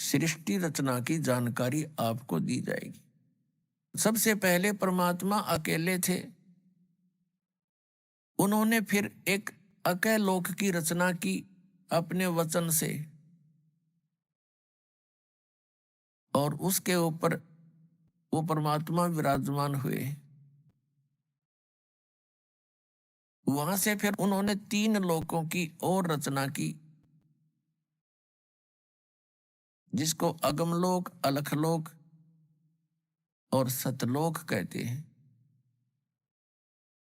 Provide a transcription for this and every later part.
सृष्टि रचना की जानकारी आपको दी जाएगी। सबसे पहले परमात्मा अकेले थे, उन्होंने फिर एक अकय लोक की रचना की अपने वचन से, और उसके ऊपर वो परमात्मा विराजमान हुए। वहां से फिर उन्होंने 3 लोकों की और रचना की, जिसको अगमलोक, अलखलोक और सतलोक कहते हैं।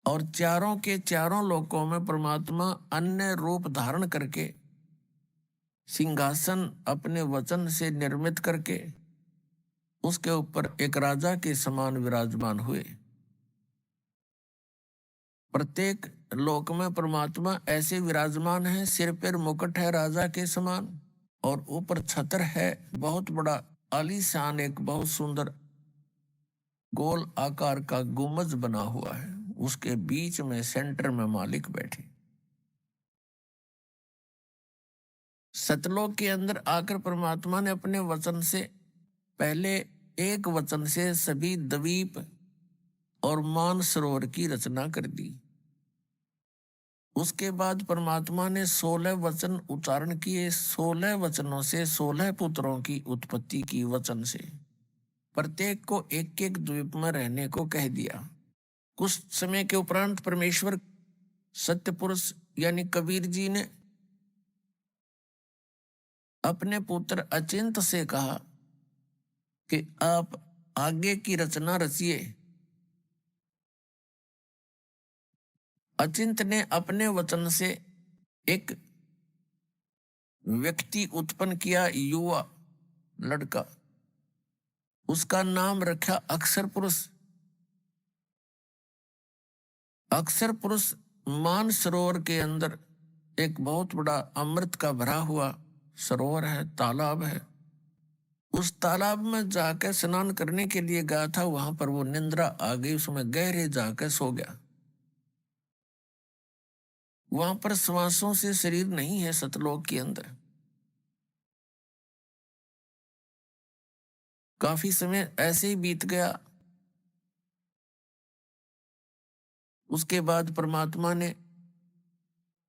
और चारों के चारों लोकों में परमात्मा अन्य रूप धारण करके, सिंहासन अपने वचन से निर्मित करके उसके ऊपर एक राजा के समान विराजमान हुए। प्रत्येक लोक में परमात्मा ऐसे विराजमान है, सिर पर मुकुट है राजा के समान, और ऊपर छत्र है बहुत बड़ा आलीशान, एक बहुत सुंदर गोल आकार का गुंबज बना हुआ है। उसके बीच में सेंटर में मालिक बैठे। सतलोक के अंदर आकर परमात्मा ने अपने वचन से, पहले एक वचन से सभी द्वीप और मानसरोवर की रचना कर दी। उसके बाद परमात्मा ने 16 वचन उच्चारण किए। 16 वचनों से 16 पुत्रों की उत्पत्ति की वचन से। प्रत्येक को एक एक द्वीप में रहने को कह दिया। कुछ समय के उपरांत परमेश्वर सत्य पुरुष यानी कबीर जी ने अपने पुत्र अचिंत से कहा कि आप आगे की रचना रचिए। अचिंत ने अपने वचन से एक व्यक्ति उत्पन्न किया, युवा लड़का। उसका नाम रखा अक्षर पुरुष। अक्षर पुरुष मानसरोवर के अंदर एक बहुत बड़ा अमृत का भरा हुआ सरोवर है, तालाब है। उस तालाब में जाकर स्नान करने के लिए गया था। वहां पर वो निंद्रा आ गई, उसमें गहरे जाकर सो गया। वहां पर श्वासों से शरीर नहीं है सतलोक के अंदर। काफी समय ऐसे ही बीत गया। उसके बाद परमात्मा ने,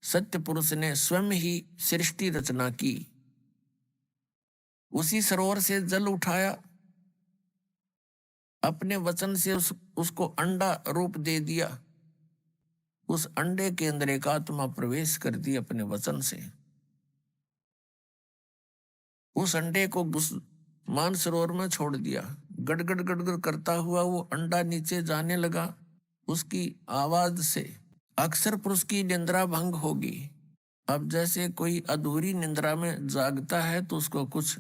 सत्य पुरुष ने स्वयं ही सृष्टि रचना की। उसी सरोवर से जल उठाया, अपने वचन से उसको अंडा रूप दे दिया। उस अंडे के अंदर एक आत्मा प्रवेश कर दी अपने वचन से। उस अंडे को मानसरोवर में छोड़ दिया। गड़गड़ गड़गड़ करता हुआ वो अंडा नीचे जाने लगा। उसकी आवाज से अक्षर पुरुष की निंद्रा भंग होगी। अब जैसे कोई अधूरी निंद्रा में जागता है तो उसको कुछ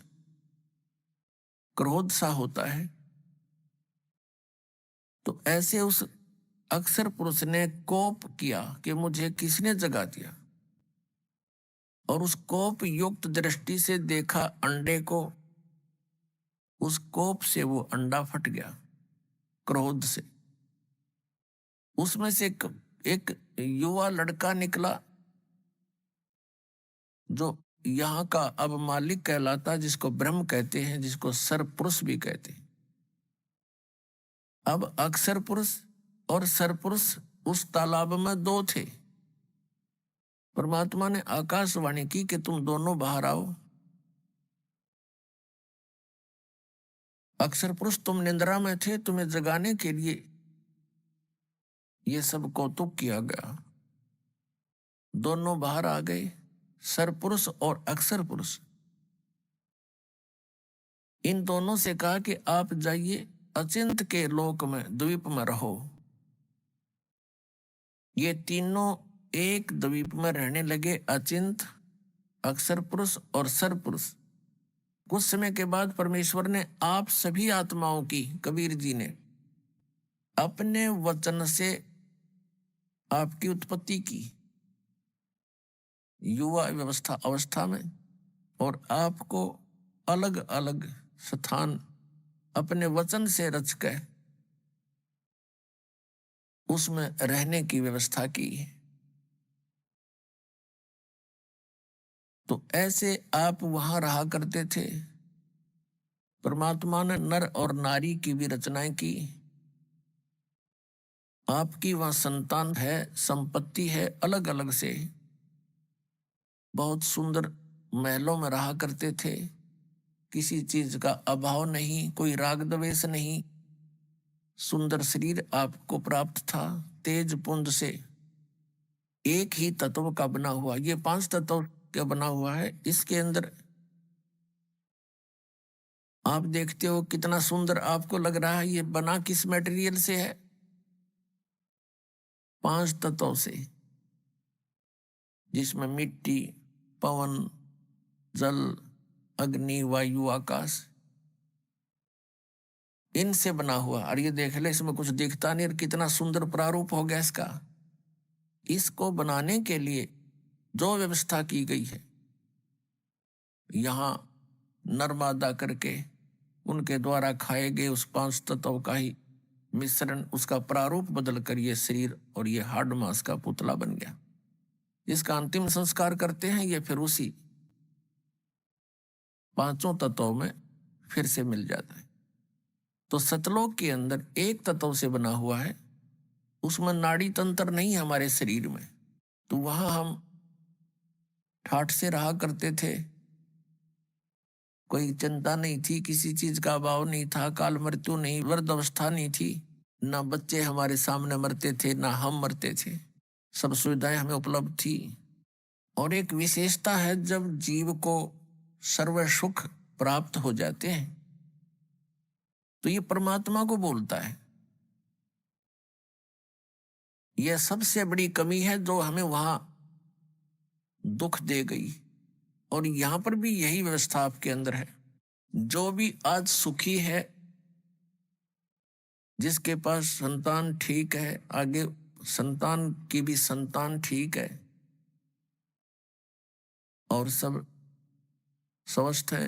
क्रोध सा होता है, तो ऐसे उस अक्षर पुरुष ने कोप किया कि मुझे किसने जगा दिया। और उस कोप युक्त दृष्टि से देखा अंडे को। उस कोप से वो अंडा फट गया क्रोध से। उसमें से एक युवा लड़का निकला, जो यहाँ का अब मालिक कहलाता, जिसको ब्रह्म कहते हैं, जिसको सरपुरुष भी कहते हैं। अब अक्षर पुरुष और सरपुरुष उस तालाब में 2 थे। परमात्मा ने आकाशवाणी की कि तुम दोनों बाहर आओ। अक्षर पुरुष, तुम निंद्रा में थे, तुम्हें जगाने के लिए ये सब कौतुक किया गया। दोनों बाहर आ गए, सरपुरुष और अक्षर पुरुष। इन दोनों से कहा कि आप जाइए अचिंत के लोक में, द्वीप में रहो। ये तीनों एक द्वीप में रहने लगे, अचिंत, अक्षर पुरुष और सरपुरुष। कुछ समय के बाद परमेश्वर ने आप सभी आत्माओं की, कबीर जी ने अपने वचन से आपकी उत्पत्ति की युवा अवस्था में, और आपको अलग अलग स्थान अपने वचन से रच कर उसमें रहने की व्यवस्था की। तो ऐसे आप वहां रहा करते थे। परमात्मा ने नर और नारी की भी रचनाएं की। आपकी वह संतान है, संपत्ति है, अलग अलग से बहुत सुंदर महलों में रहा करते थे, किसी चीज का अभाव नहीं, कोई राग द्वेष नहीं, सुंदर शरीर आपको प्राप्त था, तेज पुंज से एक ही तत्व का बना हुआ। ये 5 तत्व का बना हुआ है। इसके अंदर आप देखते हो कितना सुंदर आपको लग रहा है। ये बना किस मटेरियल से है? 5 तत्वों से, जिसमें मिट्टी, पवन, जल, अग्नि, वायु, आकाश, इनसे बना हुआ। और ये देख ले, इसमें कुछ दिखता नहीं और कितना सुंदर प्रारूप हो गया इसका। इसको बनाने के लिए जो व्यवस्था की गई है, यहाँ नर मादा करके उनके द्वारा खाए गए उस 5 तत्वों का ही मिश्रण, उसका प्रारूप बदल कर ये शरीर और ये हाड़ मांस का पुतला बन गया। इसका अंतिम संस्कार करते हैं, ये फिर उसी 5 तत्वों में फिर से मिल जाता है। तो सतलोक के अंदर एक तत्व से बना हुआ है, उसमें नाड़ी तंत्र नहीं है हमारे शरीर में, तो वहां हम ठाठ से रहा करते थे। कोई चिंता नहीं थी, किसी चीज का अभाव नहीं था, काल मृत्यु नहीं, वृद्ध अवस्था नहीं थी, ना बच्चे हमारे सामने मरते थे, ना हम मरते थे, सब सुविधाएं हमें उपलब्ध थी। और एक विशेषता है, जब जीव को सर्व सुख प्राप्त हो जाते हैं तो ये परमात्मा को बोलता है। यह सबसे बड़ी कमी है जो हमें वहां दुख दे गई। और यहां पर भी यही व्यवस्था आपके अंदर है। जो भी आज सुखी है, जिसके पास संतान ठीक है, आगे संतान की भी संतान ठीक है और सब स्वस्थ है,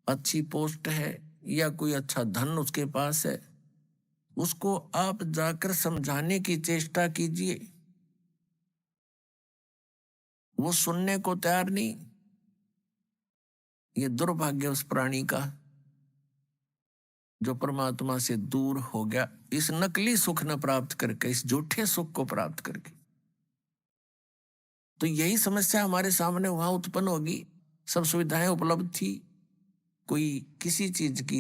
अच्छी पोस्ट है या कोई अच्छा धन उसके पास है, उसको आप जाकर समझाने की चेष्टा कीजिए, वो सुनने को तैयार नहीं। ये दुर्भाग्य उस प्राणी का जो परमात्मा से दूर हो गया, इस नकली सुख न प्राप्त करके, इस झूठे सुख को प्राप्त करके। तो यही समस्या हमारे सामने वहां उत्पन्न होगी। सब सुविधाएं उपलब्ध थी, कोई किसी चीज की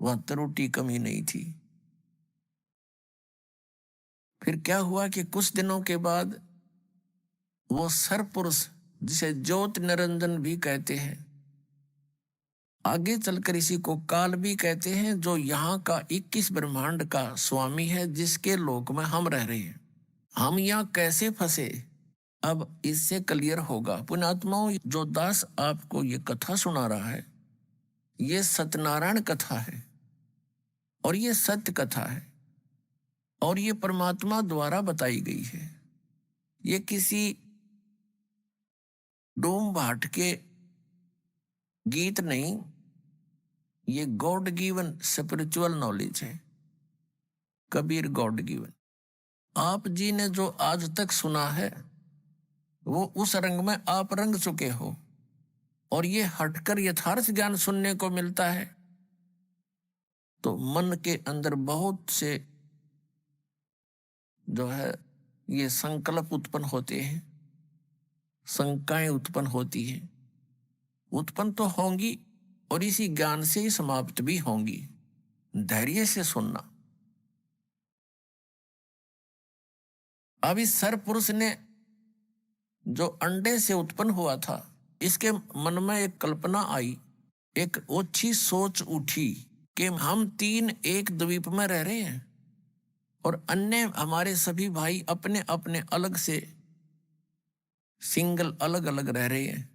वह त्रुटि कमी नहीं थी। फिर क्या हुआ कि कुछ दिनों के बाद वो सरपुरुष, जिसे ज्योत निरंजन भी कहते हैं, आगे चलकर इसी को काल भी कहते हैं, जो यहाँ का 21 ब्रह्मांड का स्वामी है, जिसके लोक में हम रह रहे हैं। हम यहाँ कैसे फंसे, अब इससे क्लियर होगा। पुण्यात्माओं, जो दास आपको ये कथा सुना रहा है, ये सत्यनारायण कथा है और ये सत्य कथा है और ये परमात्मा द्वारा बताई गई है। ये किसी डोम भाट के गीत नहीं, ये गॉड गिवन स्पिरिचुअल नॉलेज है, कबीर गॉड गिवन। आप जी ने जो आज तक सुना है, वो उस रंग में आप रंग चुके हो और ये हटकर यथार्थ ज्ञान सुनने को मिलता है तो मन के अंदर बहुत से जो है ये संकल्प उत्पन्न होते हैं, शंकाएं उत्पन्न होती हैं, उत्पन्न तो होंगी और इसी ज्ञान से ही समाप्त भी होंगी। धैर्य से सुनना। अब इस सरपुरुष ने जो अंडे से उत्पन्न हुआ था, इसके मन में एक कल्पना आई, एक ओछी सोच उठी कि हम 3 एक द्वीप में रह रहे हैं और अन्य हमारे सभी भाई अपने अपने अलग से सिंगल अलग अलग रह रहे हैं।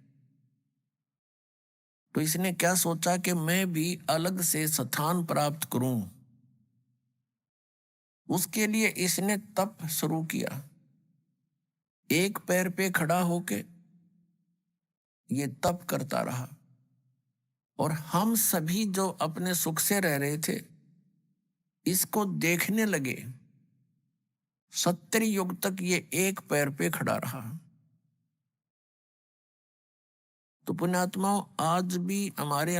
तो इसने क्या सोचा कि मैं भी अलग से स्थान प्राप्त करूं। उसके लिए इसने तप शुरू किया। एक पैर पे खड़ा होके ये तप करता रहा और हम सभी जो अपने सुख से रह रहे थे, इसको देखने लगे। 70 युग तक ये एक पैर पे खड़ा रहा। तो पुण्यात्माओं, आज भी हमारे